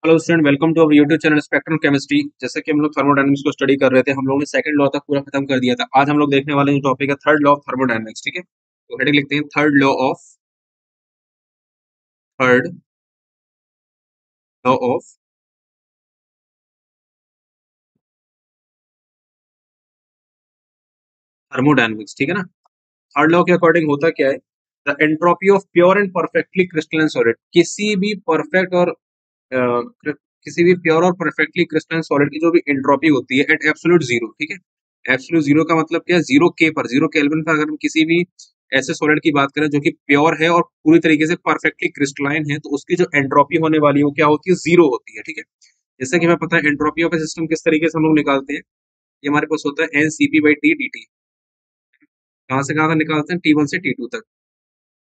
Hello student, welcome to our YouTube channel spectrum chemistry. जैसे कि हम लोग थर्मोडायनामिक्स को स्टडी कर रहे थे, हम लोगों ने सेकंड लॉ तक पूरा खत्म कर दिया था। आज हम लोग देखने वाले जो टॉपिक है थर्ड लॉ ऑफ थर्मोडायनामिक्स। ठीक है, तो हेडिंग लिखते हैं थर्ड लॉ ऑफ थर्मोडायनामिक्स। ठीक है ना। थर्ड लॉ के अकॉर्डिंग होता क्या है, the entropy of pure and perfectly crystalline solid, किसी भी परफेक्ट और किसी भी प्योर और परफेक्टली क्रिस्टलाइन सॉलिड की जो भी एंट्रोपी होती है एट एब्सोल्यूट जीरो। ठीक है, एब्सोल्यूट जीरो का मतलब क्या है, जीरो के पर, जीरो केल्विन पर अगर हम किसी भी ऐसे सॉलिड की बात करें जो कि प्योर है और पूरी तरीके से परफेक्टली क्रिस्टलाइन है, तो उसकी जो एंट्रोपी होने वाली है वो क्या होती है, जीरो होती है। ठीक है, जैसे कि हमें पता है एंट्रोपी ऑफ ए सिस्टम किस तरीके से हम लोग निकालते हैं। ये हमारे पास होता है n C P by T d T. कहाँ से कहाँ तक निकालते हैं, टी वन से टी टू तक।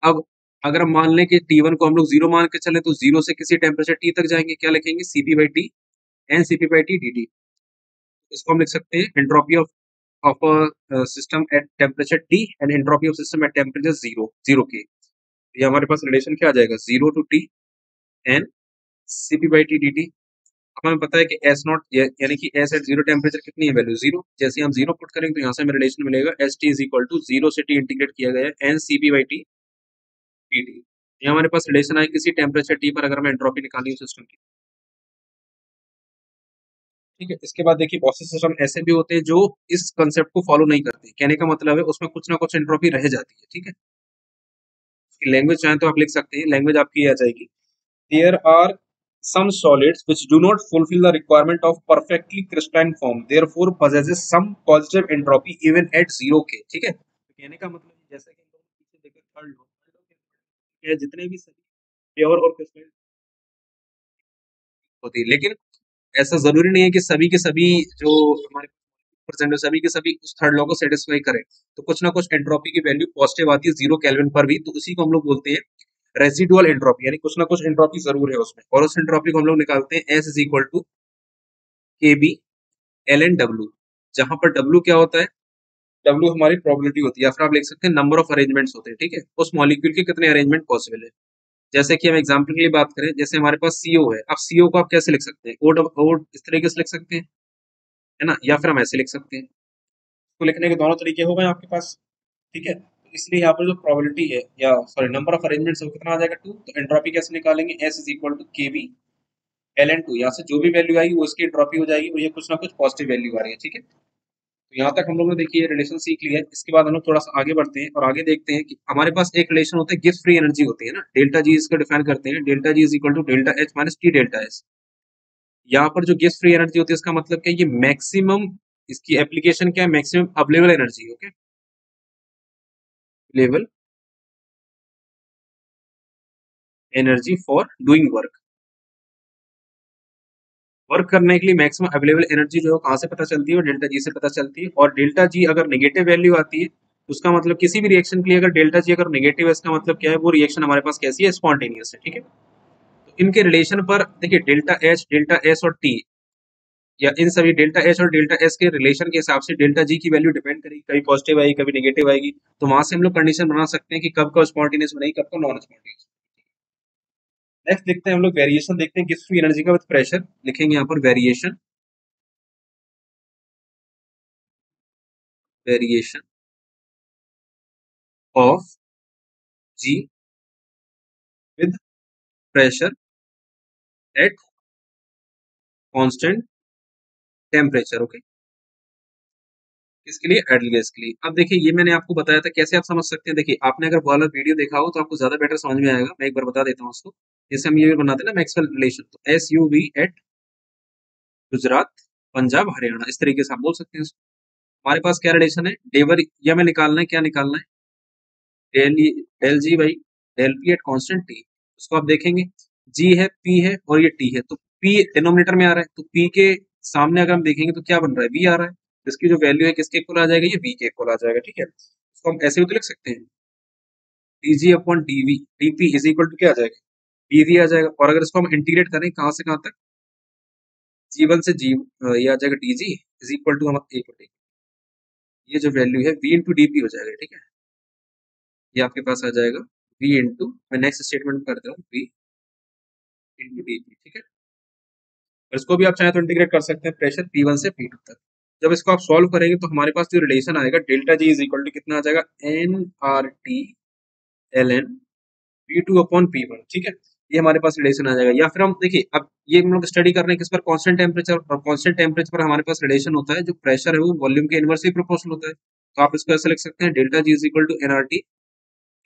अब अगर हम मान लें कि टी वन को हम लोग जीरो मान के चले, तो जीरो से किसी टेम्परेचर टी तक जाएंगे, क्या लिखेंगे, CP by T, n CP by T d T. इसको हम लिख सकते हैं entropy of a system at temperature T and entropy of system at temperature zero, zero K. ये हमारे पास रिलेशन क्या आ जाएगा, zero to T n CP by T d T. अब हमें पता है कि एस नॉट यानी कि एस एट जीरो टेम्परेचर कितनी है, वैल्यू जीरो। जैसे हम जीरो पुट करेंगे तो यहाँ से हमें रिलेशन मिलेगा S T is equal to zero से टी इंटीग्रेट किया गया है n C P by T T T. ये हमारे पास रिलेशन आए किसी टेम्परेचर टी पर अगर हमें एंट्रोपी निकालनी है सिस्टम की। ठीक है, इसके बाद देखिए बहुत से सिस्टम ऐसे भी होते हैं जो इस कंसेप्ट को फॉलो नहीं करते। कहने का मतलब है उसमें कुछ ना कुछ एंट्रोपी रह जाती है। ठीक है, लैंग्वेज चाहे तो आप लिख सकते हैं, लैंग्वेज आपकी ये आ जाएगी, there are some solids which do not fulfill the requirement of perfectly crystalline form therefore possesses some positive entropy even at zero K। ठीक है, तो कहने का मतलब जैसे कि हम लोग पीछे देखे थर्ड लॉ के जितने भी सभी प्योर और क्रिस्टलाइन होती है, लेकिन ऐसा जरूरी नहीं है कि सभी के सभी जो हमारे परसेंट है सभी के सभी उस थर्ड लॉ को सेटिस्फाई करें। तो कुछ ना कुछ एंट्रोपी की वैल्यू पॉजिटिव आती है जीरो केल्विन पर भी, तो उसी को हम लोग बोलते हैं रेसिडुअल एंट्रोपी, यानी कुछ ना कुछ एंट्रोपी जरूर है उसमें, और उस एंट्रोपी को हम लोग निकालते हैं एस इज इक्वल टू के बी एल एन डब्ल्यू। जहां पर डब्ल्यू क्या होता है, डब्ल्यू हमारी प्रोबेबिलिटी होती है, या फिर आप लिख सकते हैं नंबर ऑफ अरेंजमेंट्स होते हैं। ठीक है, उस मॉलिक्यूल के कितने अरेंजमेंट पॉसिबल है। जैसे कि हम एग्जांपल के लिए बात करें, जैसे हमारे पास सीओ है, अब सीओ को आप कैसे लिख सकते हैं, ओ इस तरीके से लिख सकते हैं, है ना, या फिर हम ऐसे लिख सकते हैं। तो लिखने के दोनों तरीके हो गए आपके पास। ठीक है, तो इसलिए यहाँ पर जो प्रोबेबिलिटी है या सॉरी नंबर ऑफ अरेंजमेंट्स है वो कितना आ जाएगा, टू। तो एंट्रोपी कैसे निकालेंगे, एस इज इक्वल टू के बी एल एन टू। यहाँ से जो भी वैल्यू आएगी वो इसकी एंट्रोपी हो जाएगी, और ये कुछ ना कुछ पॉजिटिव वैल्यू आ रही है। ठीक है, तो यहाँ तक हम लोगों ने देखिए रिलेशन सीख लिया है। इसके बाद हम लोग थोड़ा सा आगे बढ़ते हैं और आगे देखते हैं कि हमारे पास एक रिलेशन होता है, गिब्स फ्री एनर्जी होती है ना, डेल्टा जी इसको डिफाइन करते हैं, delta G is equal to delta H minus T delta S. यहाँ पर जो गिब्स फ्री एनर्जी होती है इसका मतलब क्या है, ये मैक्सिमम, इसकी एप्लीकेशन क्या है, maximum available energy. Okay, available energy for doing work, work करने के लिए मैक्सिमम अवेलेबल एनर्जी जो है कहाँ से पता चलती है, डेल्टा जी से पता चलती है। और डेल्टा जी अगर नेगेटिव वैल्यू आती है तो उसका मतलब किसी भी रिएक्शन के लिए अगर डेल्टा जी अगर नेगेटिव है, इसका मतलब क्या है, वो रिएक्शन हमारे पास कैसी है, स्पॉन्टेनियस है। ठीक है, तो इनके रिलेशन पर देखिए डेल्टा एस और टी, या इन सभी डेल्टा एच और डेल्टा एस के रिलेशन के हिसाब से डेल्टा जी की वैल्यू डिपेंड करेगी, कभी पॉजिटिव आएगी कभी नेगेटिव आएगी। तो वहां से हम लोग कंडीशन बना सकते हैं कि कब का स्पॉन्टेनियस बनेगी, कब का नॉन स्पॉन्टेनियस। नेक्स्ट देखते हैं हम लोग वेरिएशन, देखते हैं किस फ्री एनर्जी का विद प्रेशर। लिखेंगे यहाँ पर variation, variation of G with pressure at constant temperature. Okay, इसके लिए आइडियल गैस के लिए। अब देखिए ये मैंने आपको बताया था कैसे आप समझ सकते हैं। देखिए आपने अगर वाला वीडियो देखा हो तो आपको ज्यादा बेटर समझ में आएगा, मैं एक बार बता देता हूँ उसको। जैसे हम ये बनाते हैं ना मैक्सवेल रिलेशन, तो S U V at Gujarat Punjab Haryana, इस तरीके से आप बोल सकते हैं इसको। हमारे पास क्या रिलेशन है, डेवर, या हमें निकालना है, क्या निकालना है, del del G by del P at constant T. उसको आप देखेंगे, जी है, पी है और ये टी है, तो पी डिनोमिनेटर में आ रहा है, तो पी के सामने अगर हम देखेंगे तो क्या बन रहा है, वी आ रहा है। तो इसकी जो वैल्यू है किसके इक्वल आ जाएगा, ये वी के इक्वल आ जाएगा। ठीक है, इसको हम ऐसे भी तो लिख सकते हैं, d G upon d V d P is equal to क्या आ जाएगा, डी वी आ जाएगा। और अगर इसको हम इंटीग्रेट करें कहाँ से कहाँ तक, जी वन से जी, ये आ जाएगा d G is equal to हम एक, ये जो वैल्यू है वी इंटू डी पी हो जाएगा। ठीक है, ये आपके पास आ जाएगा वी इंटू, मैं नेक्स्ट स्टेटमेंट करता हूँ, वी इंटू डी पी। ठीक है, इसको भी आप चाहे तो इंटीग्रेट कर सकते हैं प्रेशर P1 से P2 तक। जब इसको आप सॉल्व करेंगे तो हमारे पास जो रिलेशन आएगा delta G is equal to कितना आ जाएगा N R T L N P2 upon P1, ठीक है। ये हमारे पास रिलेशन आ जाएगा। या फिर हम देखिए अब ये हम लोग स्टडी कर रहे हैं किस पर, कांस्टेंट टेम्परेचर, और कांस्टेंट टेम्परेचर पर हमारे पास रिलेशन होता है जो प्रेशर है वो वॉल्यूम के इनवर्सली प्रोपोर्शनल होता है। तो आप इसको ऐसे लिख सकते हैं delta G is equal to N R T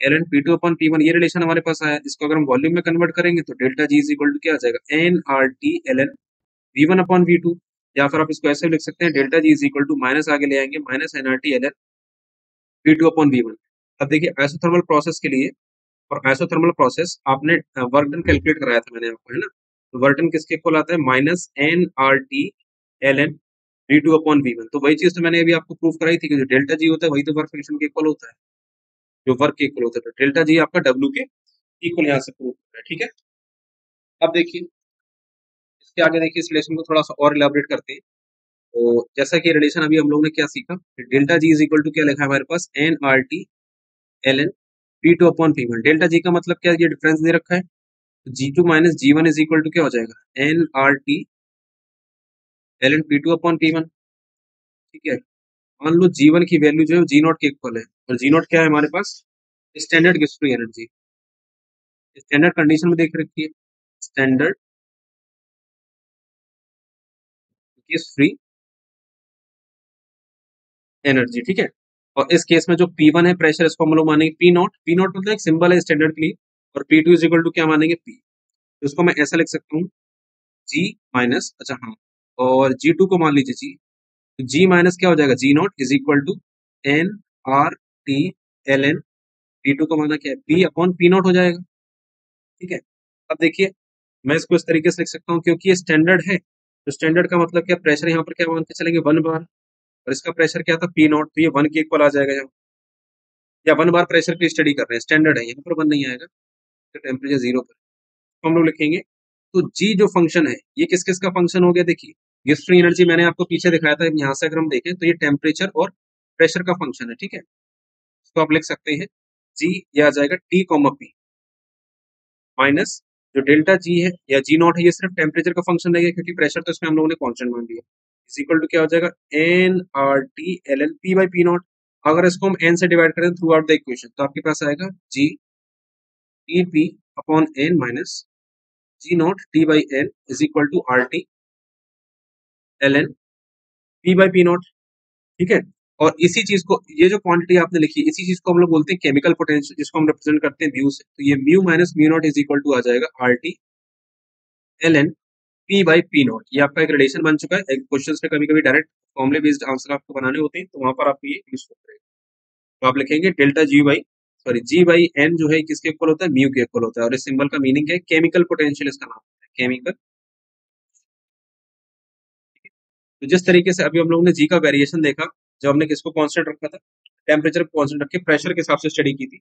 L N P2 upon P1, ये रिलेशन हमारे पास आया। इसको अगर हम वॉल्यूम में कन्वर्ट करेंगे तो delta G is equal to क्या आ जाएगा N R T L n V1 upon V2। या फिर आप इसको ऐसे भी लिख सकते हैं delta G is equal to minus आगे ले आएंगे minus N R T L N V2 upon V1। अब देखिए आइसोथर्मल प्रोसेस के लिए, और आइसोथर्मल प्रोसेस आपने वर्क डन कैलकुलेट कराया था मैंने आपको, है ना। तो वर्क डन किसके इक्वल आता है minus N R T L N V2 upon V1। तो वही चीज तो मैंने अभी आपको प्रूफ कराई थी कि जो डेल्टा जी होता है वही तो वर्क फ्रिक्शन के इक्वल होता है, जो वर्क के इक्वल होता है। तो डेल्टा जी आपका W के इक्वल यहाँ से प्रूफ होता है, ठीक है। अब देखिए इसके आगे देखिए इस रिलेशन को थोड़ा सा और इलाबोरेट करते हैं। तो जैसा कि रिलेशन अभी हम लोग ने क्या सीखा, delta G is equal to क्या लिखा है हमारे पास N R T L N P2 upon P1। Delta G का मतलब क्या है, ये डिफरेंस दे रखा है। G2 minus G1 is equal to क्या हो जाएगा N R T L N P2 upon P1, ठीक है। मान लो G1 की वैल्यू जो है जी नॉट के इक्वल है, और जी नॉट क्या है हमारे पास स्टैंडर्ड गिव्स फ्री एनर्जी, स्टैंडर्ड कंडीशन में देख रखी है, स्टैंडर्ड गिव्स फ्री एनर्जी, ठीक है। और इस केस में जो P1 है प्रेशर, इसको हम लोग मानेंगे P नॉट। P नॉट मतलब एक सिंबल है स्टैंडर्ड के लिए, और P2 इज इक्वल टू क्या मानेंगे P। तो इसको मैं ऐसा लिख सकता हूँ G माइनस, अच्छा हाँ, और G2 को मान लीजिए G, तो G माइनस क्या हो जाएगा G not is equal to N R T L N P2 को माना क्या है P अपॉन P नॉट हो जाएगा, ठीक है। अब देखिए मैं इसको इस तरीके से लिख सकता हूँ क्योंकि ये स्टैंडर्ड है, तो स्टैंडर्ड का मतलब क्या, प्रेशर यहाँ पर क्या मान के चलेंगे 1 बार, और इसका प्रेशर क्या था P नॉट, तो ये 1 के इक्वल आ जाएगा यहाँ, या 1 बार प्रेशर की स्टडी कर रहे हैं, स्टैंडर्ड है, यहाँ पर 1 नहीं आएगा, तो टेम्परेचर 0 पर। तो हम लोग लिखेंगे, तो जी जो फंक्शन है ये किस किस का फंक्शन हो गया, देखिए गिव्स फ्री एनर्जी मैंने आपको पीछे दिखाया था, यहाँ से अगर हम देखें तो ये टेम्परेचर और प्रेशर का फंक्शन है, ठीक है। इसको आप लिख सकते हैं जी, ये आ जाएगा टी कॉमा पी माइनस जो डेल्टा जी है या जी नॉट है, ये सिर्फ टेम्परेचर का फंक्शन रहेगा क्योंकि प्रेशर तो इसमें हम लोगों ने कांस्टेंट मान लिया, इज इक्वल टू क्या हो जाएगा N R T L L P by P not. अगर इसको हम एन से डिवाइड करें थ्रू आउट द इक्वेशन तो आपके पास आएगा G T P upon N minus G not T by N is equal to R T L N P by P not, ठीक है। और इसी चीज को, ये जो क्वांटिटी आपने लिखी इसी चीज को हम लोग बोलते हैं केमिकल पोटेंशियल, जिसको हम रिप्रेजेंट करते हैं म्यू से। तो ये mu minus mu naught is equal to आ जाएगा R T L N P by P naught. ये आपका एक रिलेशन बन चुका है। क्वेश्चन में कभी कभी डायरेक्ट फॉर्मुले बेस्ड आंसर आपको बनाने होते हैं, तो वहां पर आपको ये यूजफुल रहेगा। तो आप लिखेंगे delta G by, sorry G by N जो है किसके इक्वल होता है म्यू के इक्वल होता है, और इस सिंबल का मीनिंग है केमिकल पोटेंशियल, इसका नाम है केमिकल। तो जिस तरीके से अभी हम लोगों ने जी का वेरिएशन देखा, जब हमने किसको कांस्टेंट रखा था, टेम्परेचर को कांस्टेंट रख के प्रेशर के हिसाब से स्टडी की थी,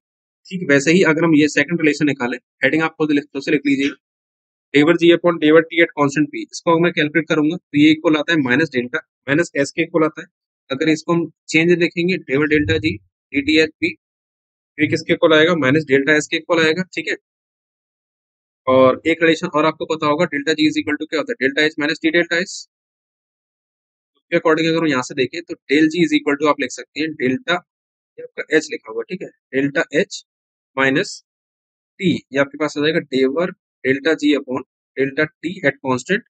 ठीक वैसे ही अगर हम ये सेकंड रिलेशन निकालें, हेडिंग आप खुद लिख लीजिए del G upon del T at constant P. इसको अगर मैं कैलकुलेट करूंगा तो ये इक्वल आता है माइनस डेल्टा माइनस एस के इक्वल आता है। अगर इसको हम चेंज देखेंगे del delta G D T H P, ये किसके इक्वल आएगा माइनस डेल्टा एस के इक्वल आएगा, ठीक है। और एक रिलेशन और आपको पता होगा delta G is equal to क्या होता है delta H minus T delta S. के अकॉर्डिंग अगर हम यहाँ से देखें तो del G is equal to आप लिख सकते हैं डेल्टा, ये आपका एच लिखा हुआ, ठीक है, डेल्टा एच माइनस टी, ये आपके पास आ जाएगा del delta G upon delta T at constant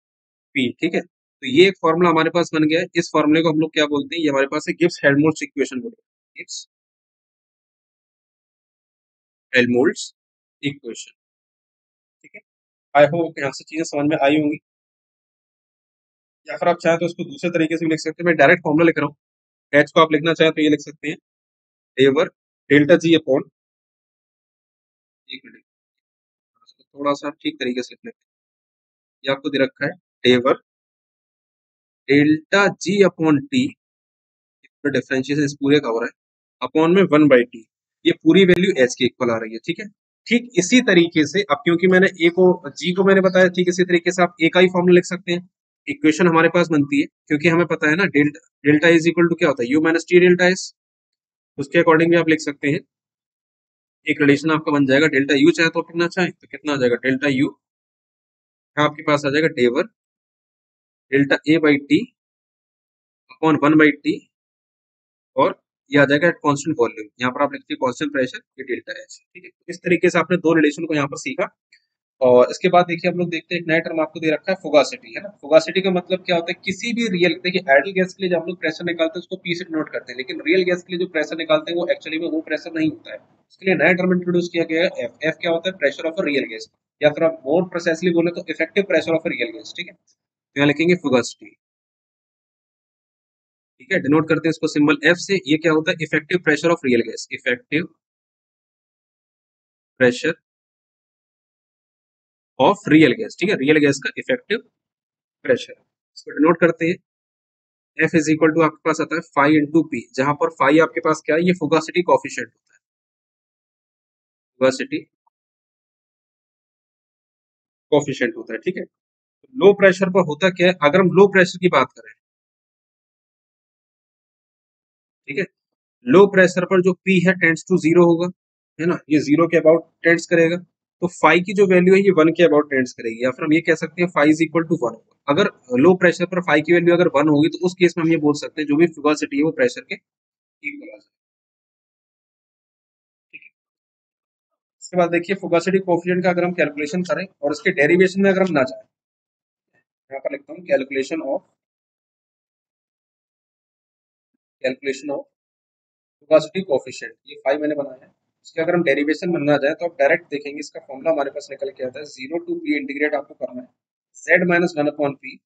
P, ठीक है। तो ये एक फॉर्मूला हमारे पास बन गया है। इस फॉर्मूले को हम लोग क्या बोलते हैं, ये हमारे पास है गिब्स हेल्महोल्ट्ज इक्वेशन बोलते हैं, गिब्स हेल्महोल्ट्ज इक्वेशन, ठीक है। आई होप यहाँ से चीजें समझ में आई होंगी। या फिर आप चाहें तो इसको दूसरे तरीके से भी लिख सकते हैं, मैं डायरेक्ट फॉर्मूला लिख रहा हूँ। एच को आप लिखना चाहें तो ये लिख सकते हैं डेवर डेल्टा जी अपॉन, एक मिनट थोड़ा सा ठीक तरीके से लिख लेते हैं। ये आपको दे रखा है del delta G upon T, differentiation इस पूरे का हो रहा है अपॉन में 1/t, ये पूरी वैल्यू एच के इक्वल आ रही है, ठीक है। ठीक इसी तरीके से अब क्योंकि मैंने ए को जी को मैंने बताया, ठीक इसी तरीके से आप ए का ही फॉर्मूला लिख सकते हैं। इक्वेशन हमारे पास बनती है क्योंकि हमें पता है ना delta delta is equal to क्या होता है U minus T delta S, उसके अकॉर्डिंग भी आप लिख सकते हैं। एक रिलेशन आपका बन जाएगा डेल्टा यू, चाहे तो कितना चाहे तो कितना आ जाएगा डेल्टा यू, आपके पास आ जाएगा del delta A by T upon 1/T, और ये आ जाएगा एट कांस्टेंट वॉल्यूम। यहाँ पर आप लिखते हैं कांस्टेंट प्रेशर, ये डेल्टा एच। ठीक है, इस तरीके से आपने दो रिलेशन को यहाँ पर सीखा। और इसके बाद देखिए हम लोग देखते हैं एक नया टर्म आपको दे रखा है फुगासिटी, है ना। फुगासिटी का मतलब क्या होता है, किसी भी रियल, देखिए आइडियल गैस के लिए जब हम लोग प्रेशर निकालते हैं उसको पी से डिनोट करते हैं, लेकिन रियल गैस के लिए जो प्रेशर निकालते हैं वो एक्चुअली में वो प्रेशर नहीं होता है। उसके लिए नया टर्म इंट्रोड्यूस किया गया है एफ। एफ क्या होता है, pressure of a real gas, या फिर आप मोर प्रिसाइसली बोले तो effective pressure of a real gas. ठीक है, तो यहाँ लिखेंगे फुगासिटी। ठीक है, डिनोट करते हैं इसको सिंबल एफ से। ये क्या होता है, effective pressure of real gas, effective pressure of real gas. ठीक है, रियल गैस का इफेक्टिव प्रेशर, इसको डिनोट करते हैं। एफ इज इक्वल टू आपके पास आता है फाई इंटू पी, जहां पर फाई आपके पास क्या है, ये फुगासिटी कॉफिशिएंट होता है, फुगासिटी कॉफिशिएंट होता है। ठीक है, लो प्रेशर पर होता क्या है, अगर हम लो प्रेशर की बात करें, ठीक है, लो प्रेशर पर जो पी है टेंड्स टू जीरो होगा, है ना, ये जीरो के अबाउट टेंड्स करेगा। तो फाई की जो वैल्यू है ये वन के अबाउट टेंड्स करेगी, या फिर हम ये कह सकते हैं phi is equal to one होगा। अगर लो प्रेशर पर फाई की वैल्यू अगर वन होगी तो उस केस में हम ये बोल सकते हैं जो भी फुगासिटी है वो प्रेशर के इक्वल आ जाए। ठीक है, इसके बाद देखिए फुगासिटी कोफिशिएंट का अगर हम कैलकुलेशन करें और इसके डेरिवेशन में अगर हम ना जाए, यहाँ पर लिखता हूँ कैलकुलेशन ऑफ फुगासिटी कोफिशिएंट, ये फाइव मैंने बनाया है। इसके अगर हम डेरिवेशन में ना जाए तो आप डायरेक्ट देखेंगे, इसका फॉर्मूला हमारे पास निकल के आता है, जीरो टू पी इंटीग्रेट आपको करना है Z minus one upon P,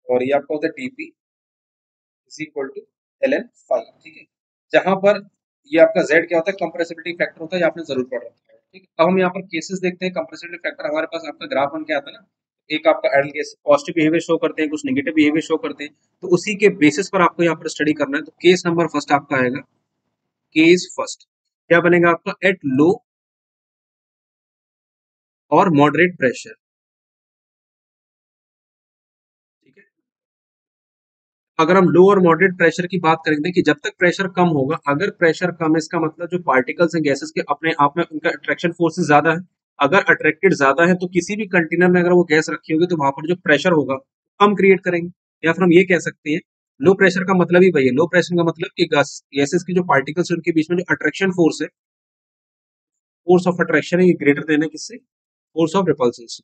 और ये आपका होता है D P is equal to L N five. ठीक है, जहां पर ये आपका जेड क्या होता है, कंप्रेसिबिलिटी फैक्टर होता है, ये आपने जरूर पढ़ रखा है। ठीक है, अब हम यहाँ पर केसेस देखते हैं। कंप्रेसिबिलिटी फैक्टर हमारे पास आपका ग्राफ बन के आता है ना, एक आपका ideal case positive behaviour show करते हैं, कुछ नेगेटिव बिहेवियर शो करते हैं, तो उसी के बेसिस पर आपको यहाँ पर स्टडी करना है। तो केस नंबर फर्स्ट आपका आएगा, केस फर्स्ट क्या बनेगा आपका, एट लो और मॉडरेट प्रेशर। ठीक है, अगर हम लो और मॉडरेट प्रेशर की बात करेंगे कि जब तक प्रेशर कम होगा, अगर प्रेशर कम है इसका मतलब जो पार्टिकल्स हैं गैसेस के अपने आप में उनका अट्रैक्शन फोर्स ज्यादा है। अगर अट्रैक्टेड ज्यादा है तो किसी भी कंटेनर में अगर वो गैस रखी होगी तो वहां पर जो प्रेशर होगा कम क्रिएट करेंगे। या फिर हम ये कह सकते हैं लो प्रेशर का मतलब ही वही है, लो प्रेशर का मतलब कि गैसेस की जो पार्टिकल्स है उनके बीच में जो अट्रैक्शन फोर्स है, फोर्स ऑफ अट्रैक्शन है, ये ग्रेटर देना है किससे, फोर्स ऑफ रिपल्सन से।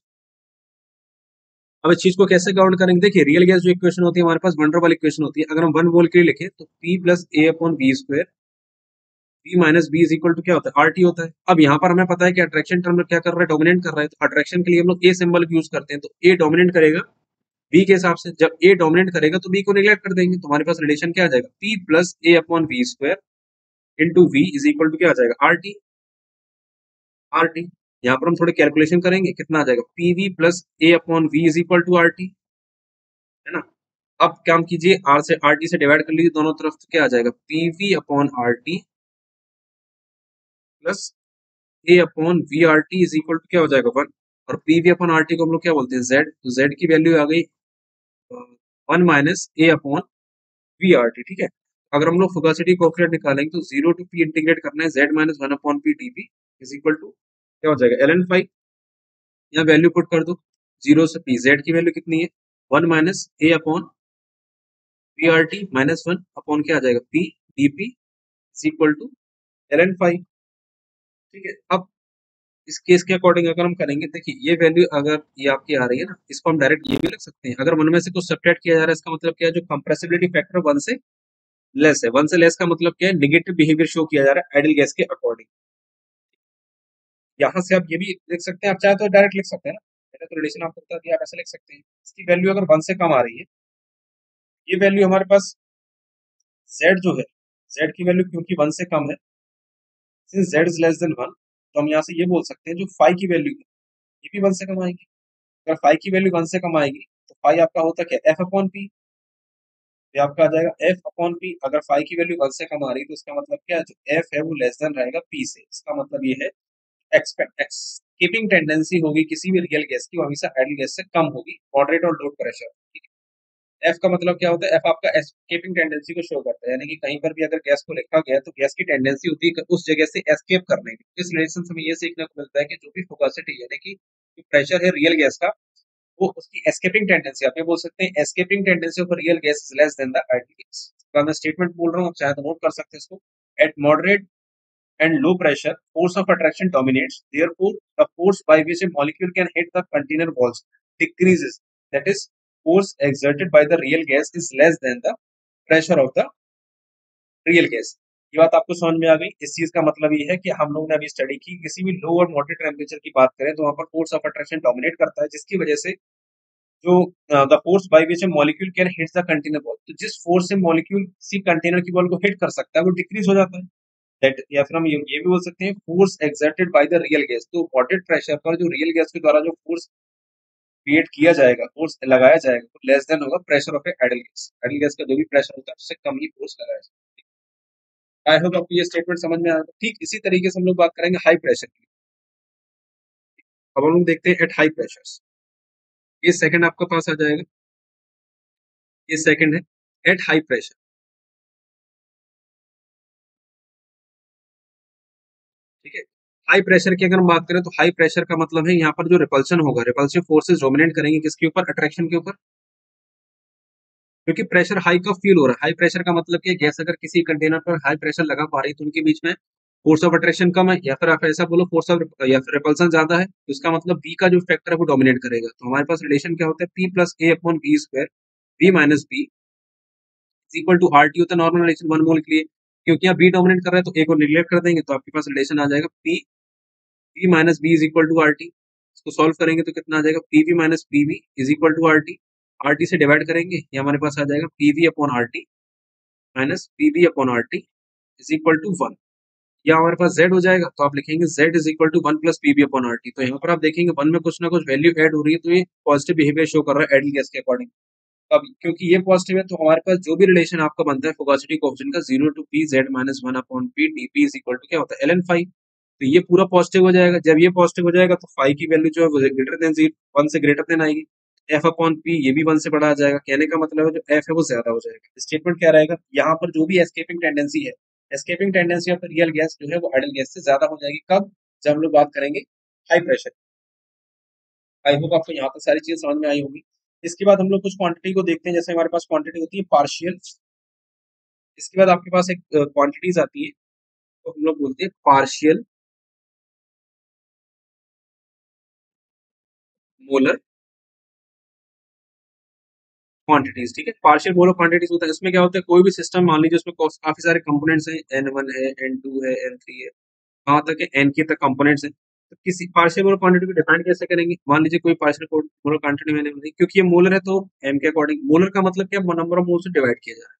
अब इस चीज को कैसे काउंट करेंगे, देखिए रियल गैस जो इक्वेशन होती है हमारे पास वन वाली इक्वेशन होती है। अगर हम वन वोल्ट के लिए लिखे तो P plus A upon B square, P minus B is equal to क्या होता है, RT होता है। अब यहाँ पर हमें पता है कि अट्रैक्शन टर्म क्या कर रहा है, डोमिनेट कर रहा है, तो अट्रैक्शन के लिए हम लोग ए सिंबल यूज करते हैं, तो ए डोमिनेट करेगा बी के हिसाब से। जब ए डोमिनेट करेगा तो बी को निगलेक्ट कर देंगे, तो हमारे पास रिलेशन क्या आ जाएगा, P plus A upon B square into V is equal to क्या आ जाएगा, RT। RT यहाँ पर हम थोड़े कैलकुलेशन करेंगे, कितना आ जाएगा, PV plus A upon V is equal to RT, है ना। अब काम कीजिए, आर से आर टी से डिवाइड कर लीजिए दोनों तरफ, तो क्या आ जाएगा, PV upon R T plus A upon V R T is equal to क्या हो जाएगा, वन। और पीवी अपॉन आर टी को हम लोग क्या बोलते हैं, जेड, तो जेड की वैल्यू आ गई one minus A upon V R T. ठीक है, अगर हम लोग फुगासिटी कोएफिशिएंट निकालेंगे तो जीरो टू पी इंटीग्रेट करना है, Z minus one upon P D P is equal to क्या हो जाएगा, एल एन फाइव। यहाँ वैल्यू पुट कर दो, जीरो से पी, जेड की वैल्यू कितनी है, one minus A upon V R T minus one upon क्या आ जाएगा, P D P is equal to L N five. ठीक है, अब इस केस के अकॉर्डिंग अगर हम करेंगे, देखिए ये वैल्यू अगर ये आपकी आ रही है ना, इसको हम डायरेक्ट ये भी लिख सकते हैं। अगर वन में से कुछ सब्ट्रैक्ट किया जा रहा है इसका मतलब क्या है, जो कंप्रेसिबिलिटी फैक्टर वन से लेस है, वन से लेस का मतलब क्या है, निगेटिव बिहेवियर शो किया जा रहा है आइडियल गैस के अकॉर्डिंग। यहाँ से आप ये भी लिख सकते हैं, आप चाहे तो डायरेक्ट लिख सकते हैं ना, मैंने तो रिलेशन आपको बता दिया, आप ऐसे लिख सकते हैं। इसकी वैल्यू अगर वन से कम आ रही है, ये वैल्यू हमारे पास जेड जो है, जेड की वैल्यू क्योंकि वन से कम है, since Z is less than one, तो हम यहाँ से ये बोल सकते हैं जो फाइव की वैल्यू है ये भी वन से कम आएगी। अगर फाइव की वैल्यू वन से कम आएगी तो फाइव आपका होता क्या, एफ अपॉन पी, ये आपका आ जाएगा एफ अपॉन पी। अगर फाइव की वैल्यू वन से कम आ रही है तो इसका मतलब क्या है, जो एफ है वो लेस देन रहेगा पी से। इसका मतलब ये है एक्सपेक्ट एक्सकीपिंग टेंडेंसी होगी किसी भी रियल गैस की, वो हमेशा आइडियल गैस से कम होगी, मॉडरेट और लो प्रेशर। ठीक है, एफ का मतलब क्या होता है, एफ आपका एस्केपिंग टेंडेंसी को शो करता है, यानी कि कहीं पर भी अगर गैस को लिखा गया तो गैस की टेंडेंसी होती है कि उस जगह से एस्केप करने की। इस रिलेशन से हमें ये सीखने को मिलता है कि जो भी फोगासिटी यानी कि प्रेशर है रियल गैस का, वो उसकी एस्केपिंग टेंडेंसी, आप ये बोल सकते हैं escaping tendency of real gas is less than the ideal gas. मैं स्टेटमेंट बोल रहा हूँ, चाहे तो नोट कर सकते हैं इसको। Eight moderate and low pressure, force of attraction dominates. Therefore, the force by which a molecule can hit the container walls decreases. That is, force exerted by the real gas is less than the pressure of the real gas. ये बात आपको समझ में आ गई। इस चीज का मतलब ये है कि हम लोगों ने अभी स्टडी की, किसी भी लो और मॉडरेट टेम्परेचर की बात करें तो वहां पर फोर्स ऑफ अट्रैक्शन डोमिनेट करता है, जिसकी वजह से जो the force by which A molecule can hit the container wall, तो जिस फोर्स से मॉलिक्यूल किसी कंटेनर की वॉल को हिट कर सकता है वो डिक्रीज हो जाता है। दैट, या फिर हम ये भी बोल सकते हैं force exerted by the real gas, तो मॉडरेट प्रेशर पर जो रियल गैस के द्वारा जो फोर्स क्रिएट किया जाएगा, फोर्स लगाया जाएगा, वो लेस देन होगा pressure of A idol gas. Idol gas का जो भी प्रेशर होता है उससे कम ही फोर्स लगाया जाएगा। आई होप आपको ये स्टेटमेंट समझ में आया। ठीक इसी तरीके से हम लोग बात करेंगे हाई प्रेशर की। अब हम लोग देखते हैं एट हाई प्रेशर। ये सेकंड आपके पास आ जाएगा, ये सेकंड है एट हाई प्रेशर। ठीक है, हाई प्रेशर की अगर हम बात करें तो हाई प्रेशर का मतलब है यहाँ पर जो रिपल्शन होगा, रिपल्सिव फोर्सेस डोमिनेट करेंगे किसके ऊपर, अट्रैक्शन के ऊपर। क्योंकि प्रेशर हाई का फील हो रहा है। हाई प्रेशर का मतलब कि गैस अगर किसी कंटेनर पर हाई प्रेशर लगा पा रही है तो उनके बीच में फोर्स ऑफ अट्रैक्शन कम है, या फिर आप ऐसा बोलो फोर्स ऑफ या फिर रिपल्सन ज्यादा है, तो इसका मतलब बी का जो फैक्टर है वो डोमिनेट करेगा। तो हमारे पास रिलेशन क्या होता है, P plus A upon B square, B minus B equal to R T होता है नॉर्मल रिलेशन वन मोल के लिए। क्योंकि यहाँ बी डोमिनेट कर रहा है तो ए को निगलेक्ट कर देंगे, तो आपके पास रिलेशन आ जाएगा P P minus B is equal to R T. इसको सॉल्व करेंगे तो कितना आ जाएगा, P V minus P V is equal to R T से डिवाइड करेंगे, ये हमारे पास आ जाएगा P V upon R T minus P V upon R T is equal to one. या हमारे पास z हो जाएगा तो आप लिखेंगे z is equal to one plus P V upon R T. तो यहाँ पर आप देखेंगे वन में कुछ ना कुछ वैल्यू ऐड हो रही है, तो ये पॉजिटिव बिहेवियर शो कर रहा है आइडियल गैस के अकॉर्डिंग। अब क्योंकि ये पॉजिटिव है तो हमारे पास जो भी रिलेशन आपका बनता है फोगासिटी कोएफिशिएंट का, 0 to P Z minus one upon P D P is equal to क्या होता है, एल एन फाइव। तो ये पूरा पॉजिटिव हो जाएगा। जब ये पॉजिटिव हो जाएगा तो फाइव की वैल्यू जो है वो ग्रेटर देन जीरो, वन से ग्रेटर देन आएगी। एफ अपॉन पी ये भी वन से बड़ा आ जाएगा। कहने का मतलब है जो एफ है वो ज्यादा हो जाएगा। स्टेटमेंट क्या रहेगा, यहाँ पर जो भी एस्केपिंग टेंडेंसी है, escaping tendency of real gas जो है वो आइडल गैस से ज्यादा हो जाएगी। कब, जब हम लोग बात करेंगे हाई प्रेशर। आई होप आपको यहाँ तक सारी चीजें समझ में आई होगी। इसके बाद हम लोग कुछ क्वांटिटी को देखते हैं। जैसे हमारे पास क्वांटिटी होती है पार्शियल, इसके बाद आपके पास एक क्वांटिटीज आती है तो हम लोग बोलते हैं पार्शियल मोलर क्वांटिटीज। ठीक है, पार्शियल मोलर क्वांटिटीज होता है, इसमें क्या होता है, कोई भी सिस्टम मान लीजिए उसमें काफी सारे कंपोनेंट्स हैं, N1 है, N2 है, N3 है, कहाँ तक है, N के तक कंपोनेंट्स हैं। तो किसी पार्शियल मोलर क्वांटिटी को डिफाइन कैसे करेंगे, मान लीजिए कोई पार्शियल मोलर क्वांटिटी मैंने बताई, क्योंकि ये मोलर है तो M के अकॉर्डिंग, मोलर का मतलब क्या, नंबर ऑफ मोल से डिवाइड किया जा रहा है।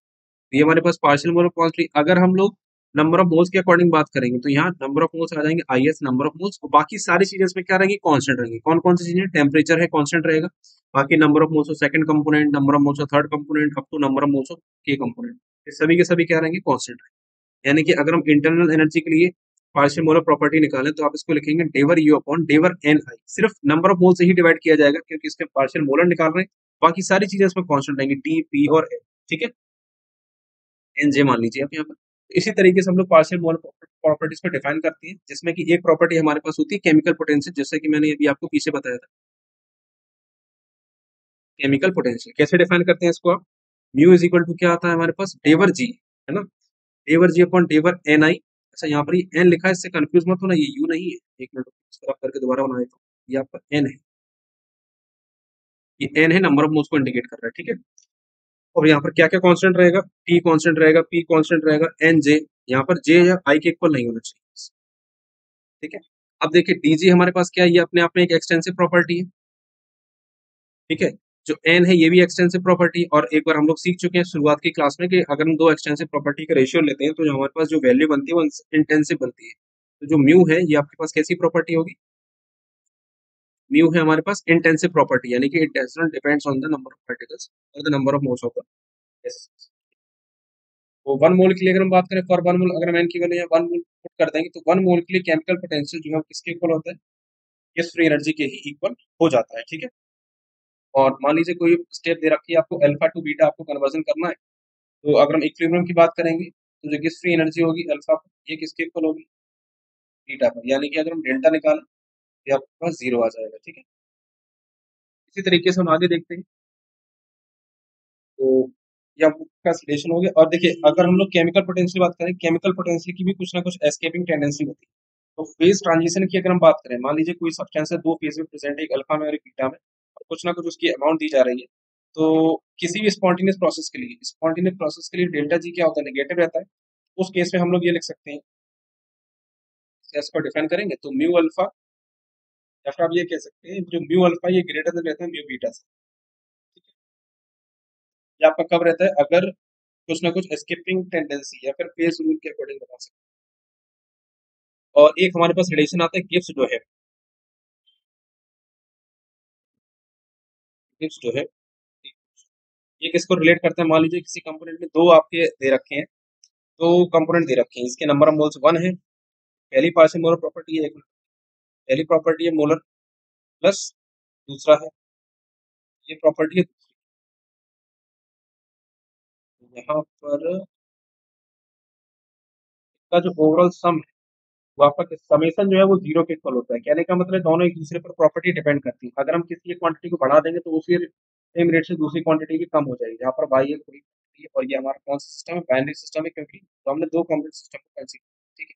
ये हमारे पास पार्शियल मोलर क्वांटिटी। अगर हम लोग नंबर ऑफ मोल्स के अकॉर्डिंग बात करेंगे तो यहाँ नंबर ऑफ मोल्स आ जाएंगे I S number of moles, और बाकी सारी चीजें इसमें क्या रहेंगी, कांस्टेंट रहेंगी। कौन कौन सी चीजें, टेम्परेचर है कांस्टेंट रहेगा, बाकी number of moles of second component, number of moles of third component, up to number of moles of K component, ये सभी के सभी क्या रहेंगे, कांस्टेंट। यानी कि अगर हम इंटरनल एनर्जी के लिए पार्शियल मोलर प्रॉपर्टी निकालें तो आप इसको लिखेंगे डेवर यू अपॉन डेवर एन आई। सिर्फ नंबर ऑफ मोल से ही डिवाइड किया जाएगा क्योंकि इसके पार्शियल मोलर निकाल रहे हैं, बाकी सारी चीजें इसमें कांस्टेंट रहेंगी, टी पी और एन। ठीक है, एन जे मान लीजिए आप यहाँ पर। इसी तरीके से हम लोग पार्शियल मोलर प्रॉपर्टीज को डिफाइन करते हैं, जिसमें कि एक प्रॉपर्टी हमारे पास होती है केमिकल पोटेंशियल, जैसे कि मैंने अभी आपको पीछे बताया था। केमिकल पोटेंशियल कैसे डिफाइन करते हैं इसको आप, म्यू इज इक्वल टू क्या आता है हमारे पास, डेवर जी, है ना, डेवर जी अपॉन डेवर एन आई। अच्छा यहाँ पर ये एन लिखा है, इससे कंफ्यूज मत होना, ये यू नहीं है। एक मिनट इस तरफ करके दोबारा बना देता हूँ, ये आपका एन है, ये एन है, नंबर ऑफ मोल्स को इंडिकेट कर रहा है। ठीक है, और यहाँ पर क्या क्या कांस्टेंट रहेगा, टी कांस्टेंट रहेगा, पी कांस्टेंट रहेगा, एन जे, यहाँ पर जे या आई के इक्वल नहीं होना चाहिए। ठीक है, अब देखिए डीजी हमारे पास क्या है, ये अपने आप में एक एक्सटेंसिव प्रॉपर्टी है। ठीक है, जो एन है ये भी एक्सटेंसिव प्रॉपर्टी, और एक बार हम लोग सीख चुके हैं शुरुआत की क्लास में कि अगर हम दो एक्सटेंसिव प्रॉपर्टी का रेशियो लेते हैं तो जो हमारे पास जो वैल्यू बनती है वो इंटेंसिव बनती है। तो जो म्यू है ये आपके पास कैसी प्रॉपर्टी होगी, म्यू है हमारे पास इंटेंसिव प्रॉपर्टी, यानी कि it does not depends on the number of particles और the number of moles of the gas. तो वन मोल के लिए अगर हम बात करें, फॉर वन मोल अगर हम एन की वैल्यू यहाँ वन मोल पुट कर देंगे तो वन मोल के लिए केमिकल पोटेंशियल जो है वो किसके इक्वल होता है, इस फ्री एनर्जी के ही इक्वल हो जाता है। ठीक है, और मान लीजिए कोई स्टेप दे रखी है आपको, अल्फा टू बीटा आपको कन्वर्जन करना है, तो अगर हम इक्विलिब्रियम की बात करेंगे तो जो गिस फ्री एनर्जी होगी अल्फा पर, ये किसके इक्वल होगी, बीटा पर। यानी कि अगर हम डेल्टा निकालें तो आपके पास जीरो आ जाएगा। ठीक है, इसी तरीके से हम आगे देखते हैं। तो या का रिलेशन हो गया। और देखिए अगर हम लोग केमिकल पोटेंशियल बात करें, केमिकल पोटेंशियल की भी कुछ ना कुछ एस्केपिंग टेंडेंसी होती है। तो फेज ट्रांजिशन की अगर हम बात करें, मान लीजिए कोई सब्सटेंस है दो फेज में प्रेजेंट है, एक अल्फा में और एक बीटा में, और कुछ ना कुछ उसकी अमाउंट दी जा रही है। तो किसी भी स्पॉन्टेनियस प्रोसेस के लिए डेल्टा जी क्या होता है, नेगेटिव रहता है। उस केस में हम लोग ये लिख सकते हैं, इसको डिफाइन करेंगे तो म्यू अल्फा, या फिर आप ये कह सकते हैं जो म्यू अल्फा ये ग्रेटर देन रहता है म्यू बीटा से। ठीक है, ये आपका कब रहता है, अगर कुछ ना कुछ एस्केपिंग टेंडेंसी या फिर फेज रूल के अकॉर्डिंग बता सकते हैं। और एक हमारे पास रिलेशन आता है गिब्स जो है, गिब्स जो है ये किसको रिलेट करता है, मान लीजिए किसी कंपोनेंट में दो आपके दे रखे हैं, दो कंपोनेंट दे रखे हैं, इसके नंबर ऑफ मोल्स 1 है। पहली पार्शियल मोलर प्रॉपर्टी है, पहली प्रॉपर्टी है मोलर प्लस, दूसरा है ये प्रॉपर्टी है यहाँ पर का जो ओवरऑल सम है वो आपका समेशन जो है वो जीरो के इक्वल होता है। कहने का मतलब दोनों एक दूसरे पर प्रॉपर्टी डिपेंड करती है। अगर हम किसी एक क्वांटिटी को बढ़ा देंगे तो उसी सेम रेट से दूसरी क्वांटिटी भी कम हो जाएगी। यहाँ पर बाई एक पूरी quantity है, और ये हमारा कौन सा सिस्टम है, बाइनरी सिस्टम है, क्योंकि तो हमने दो कॉम्प्लेक्स सिस्टम को कंसीडर। ठीक है,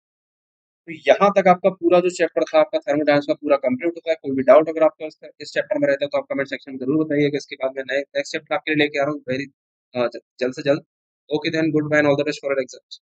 तो यहाँ तक आपका पूरा जो चैप्टर था आपका थर्मोडायनामिक्स का पूरा कंप्लीट होता है। कोई भी डाउट अगर आपका इस चैप्टर में रहता है तो आप कमेंट सेक्शन में जरूर बताइएगा। इसके बाद मैं नए नेक्स्ट चैप्टर आपके लिए लेके आ रहा हूँ वेरी जल्द से जल्द। Okay then, goodbye, all the best for exams.